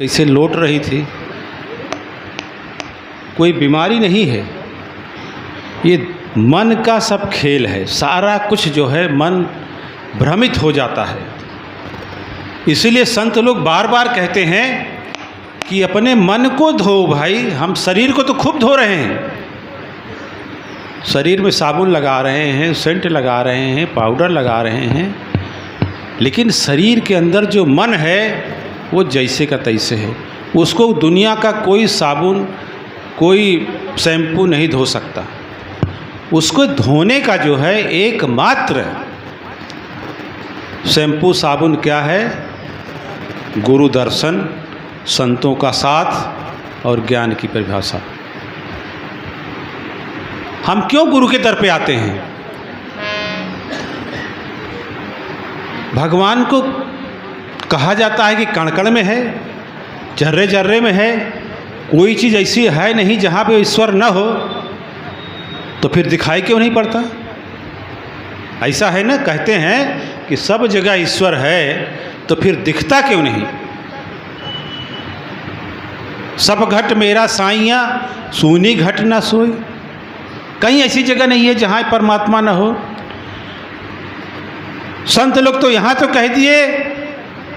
इसे लौट रही थी। कोई बीमारी नहीं है, ये मन का सब खेल है। सारा कुछ जो है मन भ्रमित हो जाता है। इसीलिए संत लोग बार बार कहते हैं कि अपने मन को धो भाई। हम शरीर को तो खूब धो रहे हैं, शरीर में साबुन लगा रहे हैं, सेंट लगा रहे हैं, पाउडर लगा रहे हैं, लेकिन शरीर के अंदर जो मन है वो जैसे का तैसे है। उसको दुनिया का कोई साबुन, कोई शैम्पू नहीं धो सकता। उसको धोने का जो है एकमात्र शैम्पू साबुन क्या है? गुरु दर्शन, संतों का साथ और ज्ञान की परिभाषा। हम क्यों गुरु के दर पे आते हैं? भगवान को कहा जाता है कि कण कण में है, जर्रे जर्रे में है। कोई चीज़ ऐसी है नहीं जहाँ पे ईश्वर न हो, तो फिर दिखाई क्यों नहीं पड़ता? ऐसा है ना, कहते हैं कि सब जगह ईश्वर है, तो फिर दिखता क्यों नहीं? सब घट मेरा साइया, सूनी घट ना सोई। कहीं ऐसी जगह नहीं है जहाँ परमात्मा न हो। संत लोग तो यहाँ तो कह दिए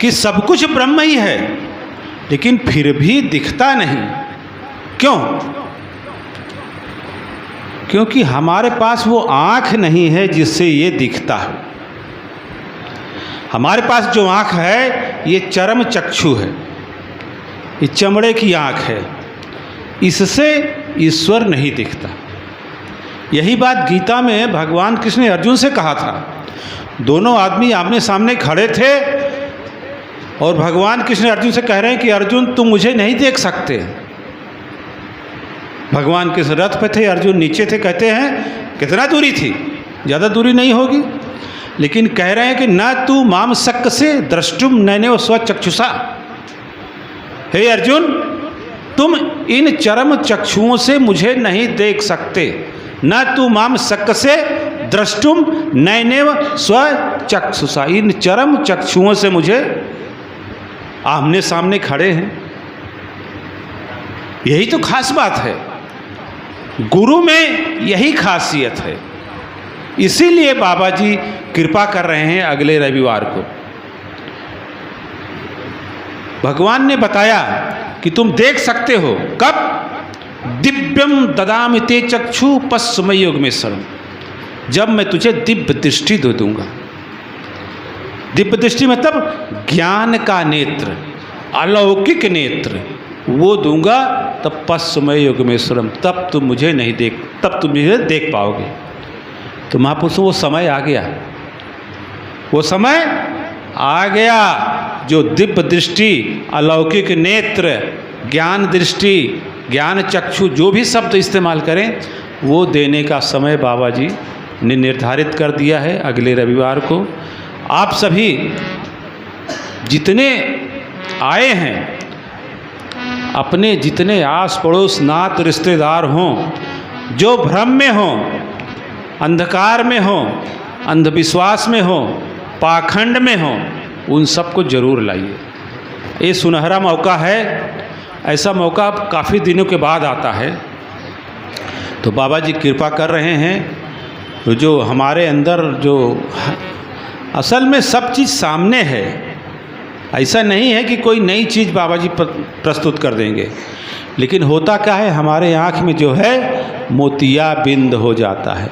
कि सब कुछ ब्रह्म ही है, लेकिन फिर भी दिखता नहीं। क्यों? क्योंकि हमारे पास वो आँख नहीं है जिससे ये दिखता है। हमारे पास जो आँख है ये चरम चक्षु है, ये चमड़े की आँख है, इससे ईश्वर नहीं दिखता। यही बात गीता में भगवान कृष्ण ने अर्जुन से कहा था। दोनों आदमी आमने सामने खड़े थे और भगवान कृष्ण अर्जुन से कह रहे हैं कि अर्जुन तुम मुझे नहीं देख सकते। भगवान कृष्ण रथ पे थे, अर्जुन नीचे थे। कहते हैं कितना दूरी थी? ज़्यादा दूरी नहीं होगी, लेकिन कह रहे हैं कि न तू माम शक्क से द्रष्टुम नैने स्वचक्षुषा। हे अर्जुन, तुम इन चरम चक्षुओं से मुझे नहीं देख सकते। न तू माम शक्क से द्रष्टुम नैनेव स्वचक्षुषा। इन चरम चक्षुओं से मुझे आमने सामने खड़े हैं। यही तो खास बात है, गुरु में यही खासियत है। इसीलिए बाबा जी कृपा कर रहे हैं अगले रविवार को। भगवान ने बताया कि तुम देख सकते हो। कब? दिव्यम ददामि ते चक्षु पश्चिमय योगमेश्वरम। जब मैं तुझे दिव्य दृष्टि दे दूंगा। दिव्य दृष्टि मतलब ज्ञान का नेत्र, अलौकिक नेत्र, वो दूंगा। तब पश्चिमय योगमेश्वरम, तब तुम मुझे नहीं देख, तब तुम मुझे देख पाओगे। तो महापुरुषों वो समय आ गया, वो समय आ गया जो दिव्य दृष्टि, अलौकिक नेत्र, ज्ञान दृष्टि, ज्ञान चक्षु, जो भी शब्द इस्तेमाल करें, वो देने का समय बाबा जी ने निर्धारित कर दिया है अगले रविवार को। आप सभी जितने आए हैं, अपने जितने आस पड़ोस नात रिश्तेदार हों, जो भ्रम में हों, अंधकार में हों, अंधविश्वास में हों, पाखंड में हों, उन सबको जरूर लाइए। ये सुनहरा मौका है। ऐसा मौका काफ़ी दिनों के बाद आता है। तो बाबा जी कृपा कर रहे हैं। जो हमारे अंदर जो असल में सब चीज़ सामने है, ऐसा नहीं है कि कोई नई चीज़ बाबा जी प्रस्तुत कर देंगे। लेकिन होता क्या है, हमारे आँख में जो है मोतिया बिंद हो जाता है।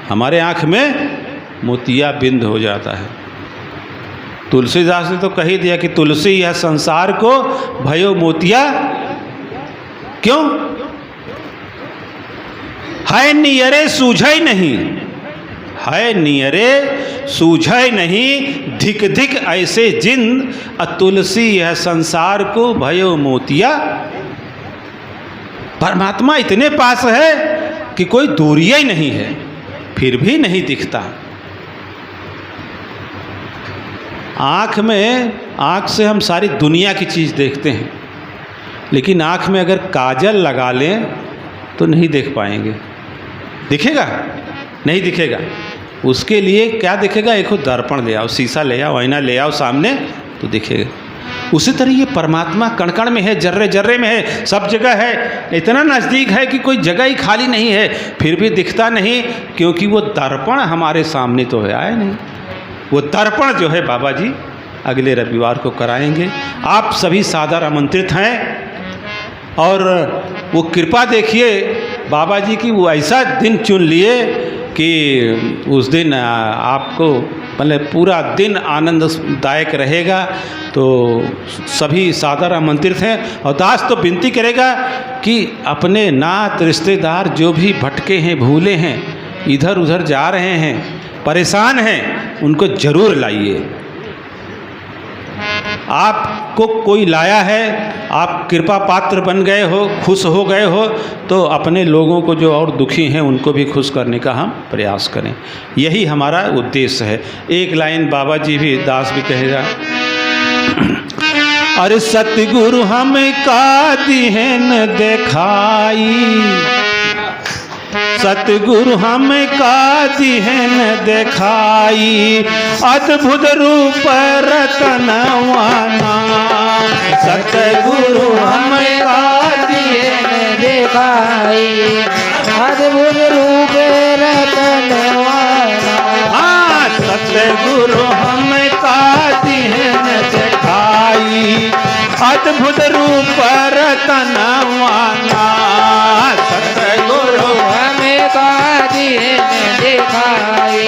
हमारे आँख में मोतिया बिंद हो जाता है। तुलसीदास ने तो कह ही दिया कि तुलसी यह संसार को भयो मोतिया। क्यों? है नियरे सूझे नहीं, है नियरे सूझे नहीं, धिक धिक ऐसे जिंद, तुलसी यह संसार को भयो मोतिया। परमात्मा इतने पास है कि कोई दूरिया ही नहीं है, फिर भी नहीं दिखता। आँख से हम सारी दुनिया की चीज़ देखते हैं, लेकिन आँख में अगर काजल लगा लें तो नहीं देख पाएंगे। दिखेगा? नहीं दिखेगा। उसके लिए क्या दिखेगा? एक दर्पण ले आओ, शीशा ले आओ, आईना ले आओ सामने, तो दिखेगा। उसी तरह ये परमात्मा कण कण में है, जर्रे जर्रे में है, सब जगह है, इतना नज़दीक है कि कोई जगह ही खाली नहीं है, फिर भी दिखता नहीं, क्योंकि वो दर्पण हमारे सामने तो है आया नहीं। वो दर्पण जो है बाबा जी अगले रविवार को कराएंगे। आप सभी सादर आमंत्रित हैं और वो कृपा देखिए बाबा जी की, वो ऐसा दिन चुन लिए कि उस दिन आपको मतलब पूरा दिन आनंददायक रहेगा। तो सभी सादर आमंत्रित हैं और दास तो विनती करेगा कि अपने नात रिश्तेदार जो भी भटके हैं, भूले हैं, इधर उधर जा रहे हैं, परेशान हैं, उनको ज़रूर लाइए। आपको कोई लाया है, आप कृपा पात्र बन गए हो, खुश हो गए हो, तो अपने लोगों को जो और दुखी हैं उनको भी खुश करने का हम प्रयास करें, यही हमारा उद्देश्य है। एक लाइन बाबा जी भी, दास भी कहेगा, अरे सतगुरु हमें का दिहन देखाई, सतगुरु हमें का दिहन देखाई, अद्भुत रूप रतनवाना, सतगुरु हमें का दिहन देखाई, अद्भुत रूप रतनवाना। हाँ, सतगुरु हमें का दिहन देखाई, अद्भुत रूप रतनवाना, सतगुरु हमें का दिहन देखाई,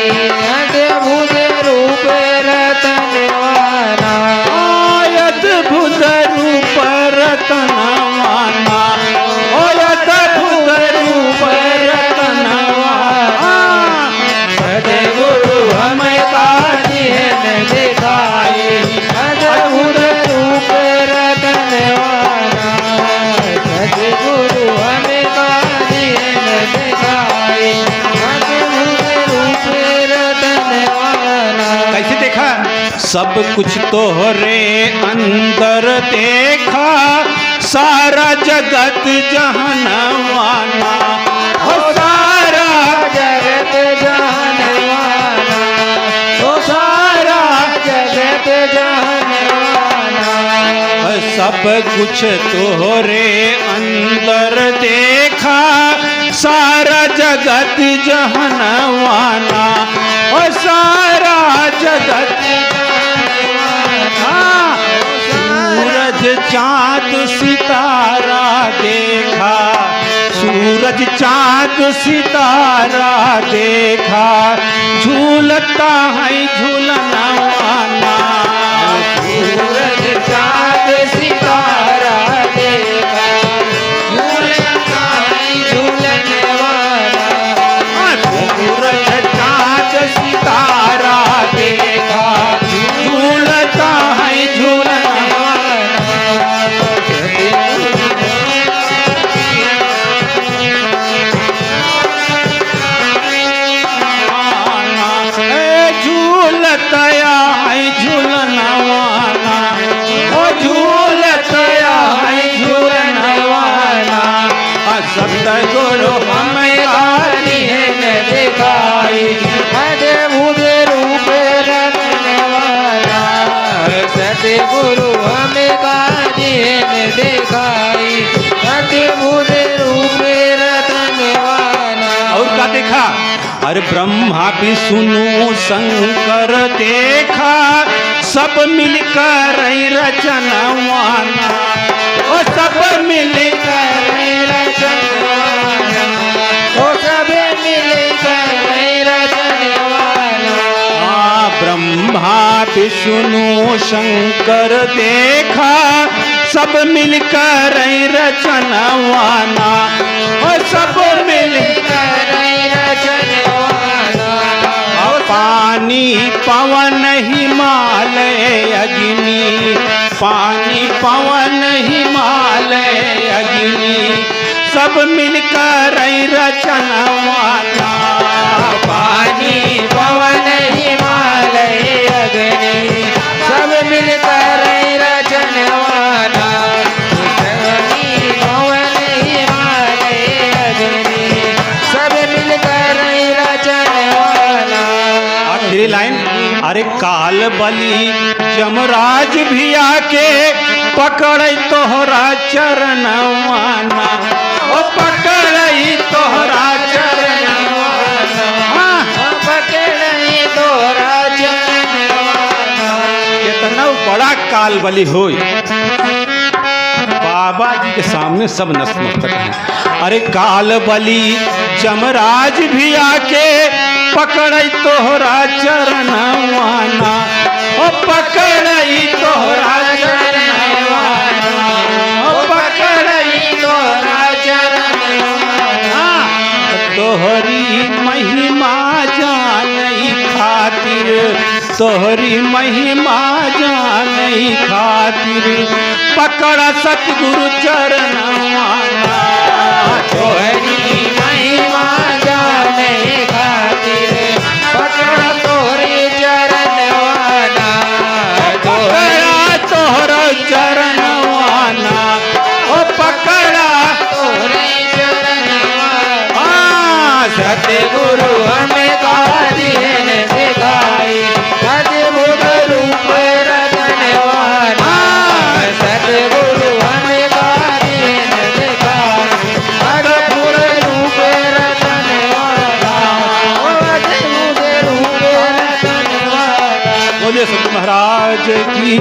अद्भुत रूप रतनवाना, अद्भुत रूप रतनवाना, अद्भुत रूप रतनवाना, सतगुरु हमें का दिहन देखाई, अद्भुत रूप रतनवाना, सतगुरु हमें का दिहन देखाई, अद्भुत रूप रतनवाना। कैसे देखा? सब कुछ तोहरे अंदर देखा, सारा जगत जहानवाना, ओ सारा जगत जहानवाना, ओ सारा जगत जहानवाना। सब कुछ तोहरे अंदर देखा, सारा जगत जहानवाना, और सारा जगत जहानवाना। सूरज चाँद सितारा देखा, सूरज चाँद सितारा देखा, झूलता है झूलनवाना, सूरज चाँद सितारा देखा, झूलता है झूलनवाना। सूरज चाँद सितारा देखा, झूलता है झूलनवाना। झूलतया है झूलनवाना, ओ झूलतया है झूलनवाना। सतगुरु हमें दिहन देखाई, अद्भुत रूप रतनवाना, सतगुरु हमें का दिहन देखाई, अद्भुत रूप रतनवाना। और क्या देखा? अरे ब्रह्मा विष्णु शंकर देखा, सब मिलकर रचनवाना, ओ सब मिलकर रचनवाना, ओ सब मिलकर रचनवाना। ब्रह्मा विष्णु शंकर देखा, सब मिलकर रचनवाना, ओ सब मिलकर रचनवाना। पानी पवन हिमालय अग्नि, पानी पवन हिमालय अग्नि, सब मिलकर रचनवाना, पानी पवन हिमालय अग्नि, सब मिलकर रचनवाना, पानी पवन हिमालय अग्नि, सब मिलकर रचनवाना। आखिरी लाइन, अरे काल बलि जमराज भी आके पकड़ तोहरा चरणवाना, ओ पकड़ तोहरा चरणवाना, पकड़ई तोहरा चरणवाना। कितना बड़ा काल बलि होई, बाबा जी के सामने सब नतमस्तक हैं। अरे काल बलि जमराज भी आके पकड़ई तोहरा चरणवाना, ओ पकड़ई तोहरा चरणवाना, ओ पकड़ई तोहरा चरणवाना। तोहरी महिमा जानई खातिर, तोहरी महिमा जानई खातिर पकड़ सतगुरु चरणवाना। तोहरी महिमा जाने खातिर पकड़ तोहरी चरणवाना। पकड़ा तोहरा चरणवाना, ओ पकड़ा तोहरी चरणवाना। सतगुरु हमें कादिन दिखाई अद्भुत रूप रतनवाना। सतगुरु हमें कादिन दिखाई अद्भुत रूप रतनवाना। अद्भुत रूप रतनवाना। बोले सत महाराज की।